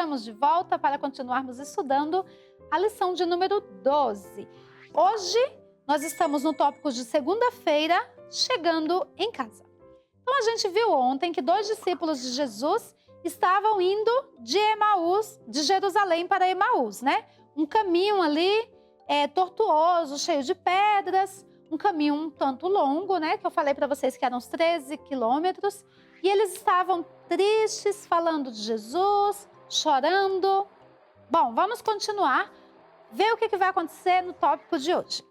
estamos de volta para continuarmos estudando a lição de número 12. Hoje nós estamos no tópico de segunda-feira, chegando em casa. Então a gente viu ontem que 2 discípulos de Jesus estavam indo de Emaús, de Jerusalém para Emaús, né? Um caminho ali tortuoso, cheio de pedras, um caminho um tanto longo, né? Que eu falei para vocês que eram uns 13 quilômetros. E eles estavam tristes, falando de Jesus, chorando. Bom, vamos continuar, ver o que vai acontecer no tópico de hoje.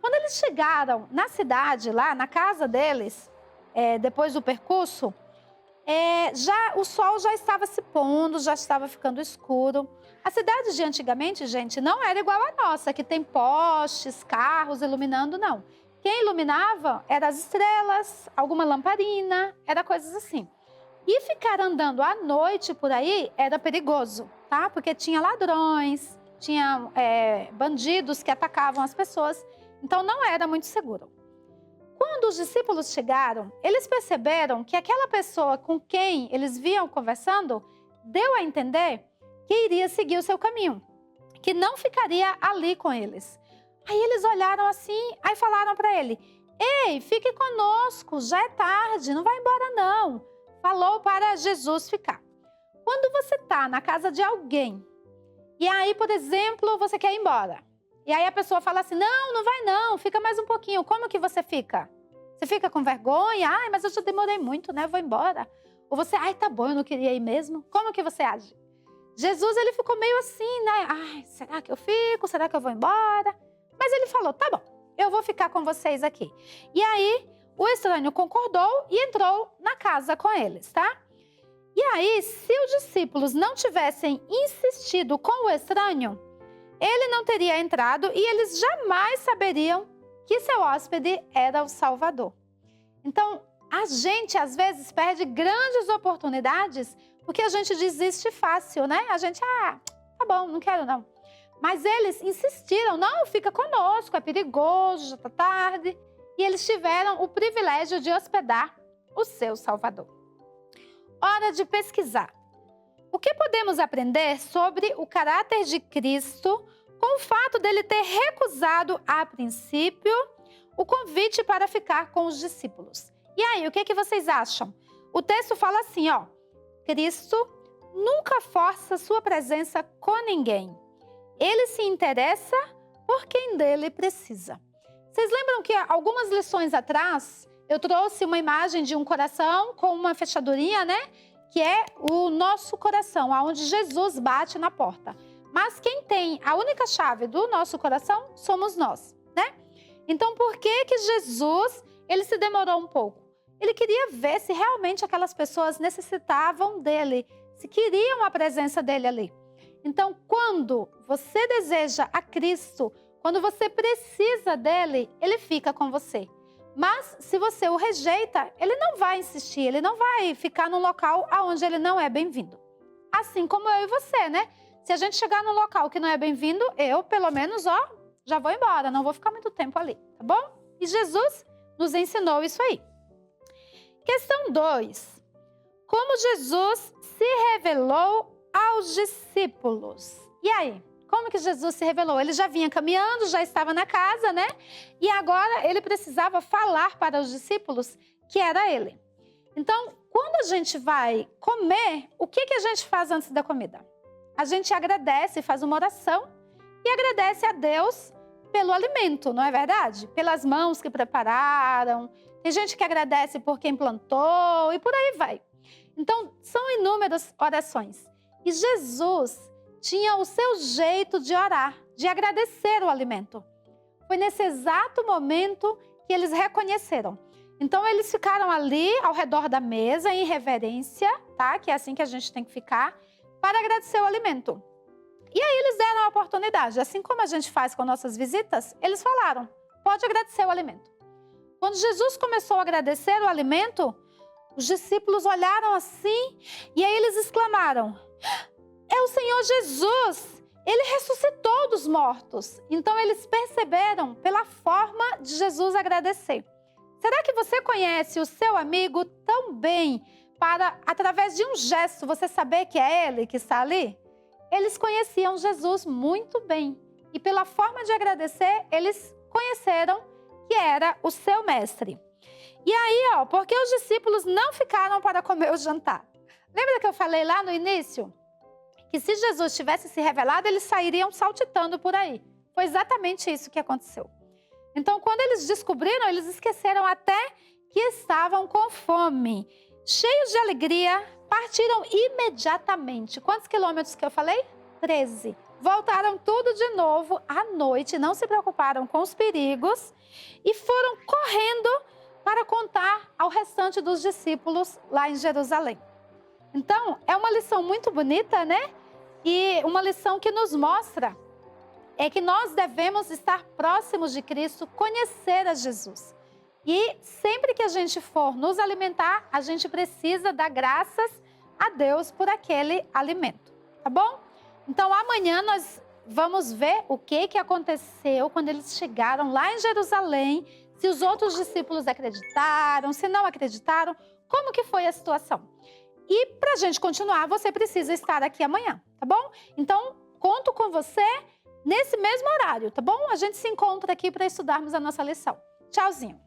Quando eles chegaram na cidade, lá na casa deles, depois do percurso, o sol já estava se pondo, já estava ficando escuro. A cidade de antigamente, gente, não era igual à nossa, que tem postes, carros iluminando, não. Quem iluminava eram as estrelas, alguma lamparina, era coisas assim. E ficar andando à noite por aí era perigoso, tá? Porque tinha ladrões, tinha bandidos que atacavam as pessoas, então não era muito seguro. Quando os discípulos chegaram, eles perceberam que aquela pessoa com quem eles vinham conversando deu a entender que iria seguir o seu caminho, que não ficaria ali com eles. Aí eles olharam assim, aí falaram para ele: "Ei, fique conosco, já é tarde, não vai embora não." Falou para Jesus ficar. Quando você está na casa de alguém, e aí, por exemplo, você quer ir embora, e aí a pessoa fala assim: não vai não, fica mais um pouquinho. Como que você fica? Você fica com vergonha? Ai, mas eu já demorei muito, né? Vou embora. Ou você: ai, tá bom, eu não queria ir mesmo. Como que você age? Jesus, ele ficou meio assim, né? Ai, será que eu fico? Será que eu vou embora? Mas ele falou: tá bom, eu vou ficar com vocês aqui. E aí, o estranho concordou e entrou na casa com eles, tá? E aí, se os discípulos não tivessem insistido com o estranho, ele não teria entrado e eles jamais saberiam que seu hóspede era o Salvador. Então, a gente às vezes perde grandes oportunidades porque a gente desiste fácil, né? A gente, tá bom, não quero não. Mas eles insistiram: não, fica conosco, é perigoso, já tá tarde. E eles tiveram o privilégio de hospedar o seu Salvador. Hora de pesquisar. O que podemos aprender sobre o caráter de Cristo com o fato dele ter recusado, a princípio, o convite para ficar com os discípulos? E aí, o que vocês acham? O texto fala assim, ó: Cristo nunca força sua presença com ninguém. Ele se interessa por quem dele precisa. Vocês lembram que algumas lições atrás eu trouxe uma imagem de um coração com uma fechadurinha, né? Que é o nosso coração, aonde Jesus bate na porta. Mas quem tem a única chave do nosso coração somos nós, né? Então, por que Jesus, ele se demorou um pouco? Ele queria ver se realmente aquelas pessoas necessitavam dele, se queriam a presença dele ali. Então, quando você deseja a Cristo, quando você precisa dele, ele fica com você. Mas, se você o rejeita, ele não vai insistir, ele não vai ficar num local onde ele não é bem-vindo. Assim como eu e você, né? Se a gente chegar num local que não é bem-vindo, eu, pelo menos, já vou embora, não vou ficar muito tempo ali, tá bom? E Jesus nos ensinou isso aí. Questão 2. Como Jesus se revelou aos discípulos? E aí? Como que Jesus se revelou? Ele já vinha caminhando, já estava na casa, né? E agora ele precisava falar para os discípulos que era ele. Então, quando a gente vai comer, o que a gente faz antes da comida? A gente agradece, faz uma oração e agradece a Deus pelo alimento, não é verdade? Pelas mãos que prepararam. Tem gente que agradece por quem plantou e por aí vai. Então, são inúmeras orações. E Jesus tinha o seu jeito de orar, de agradecer o alimento. Foi nesse exato momento que eles reconheceram. Então, eles ficaram ali ao redor da mesa, em reverência, tá? Que é assim que a gente tem que ficar, para agradecer o alimento. E aí eles deram a oportunidade. Assim como a gente faz com nossas visitas, eles falaram: pode agradecer o alimento. Quando Jesus começou a agradecer o alimento, os discípulos olharam assim e aí eles exclamaram: é o Senhor Jesus! Ele ressuscitou dos mortos. Então eles perceberam pela forma de Jesus agradecer. Será que você conhece o seu amigo tão bem para, através de um gesto, você saber que é ele que está ali? eles conheciam Jesus muito bem. E pela forma de agradecer, eles conheceram que era o seu mestre. E aí, porque os discípulos não ficaram para comer o jantar? Lembra que eu falei lá no início? Que se Jesus tivesse se revelado, eles sairiam saltitando por aí. Foi exatamente isso que aconteceu. Então, quando eles descobriram, eles esqueceram até que estavam com fome. Cheios de alegria, partiram imediatamente. Quantos quilômetros que eu falei? 13. Voltaram tudo de novo à noite, não se preocuparam com os perigos e foram correndo para contar ao restante dos discípulos lá em Jerusalém. Então, é uma lição muito bonita, né? E uma lição que nos mostra é que nós devemos estar próximos de Cristo, conhecer a Jesus. E sempre que a gente for nos alimentar, a gente precisa dar graças a Deus por aquele alimento, tá bom? Então, amanhã nós vamos ver o que aconteceu quando eles chegaram lá em Jerusalém, se os outros discípulos acreditaram, se não acreditaram, como que foi a situação. E para a gente continuar, você precisa estar aqui amanhã, tá bom? Então, conto com você nesse mesmo horário, tá bom? A gente se encontra aqui para estudarmos a nossa lição. Tchauzinho!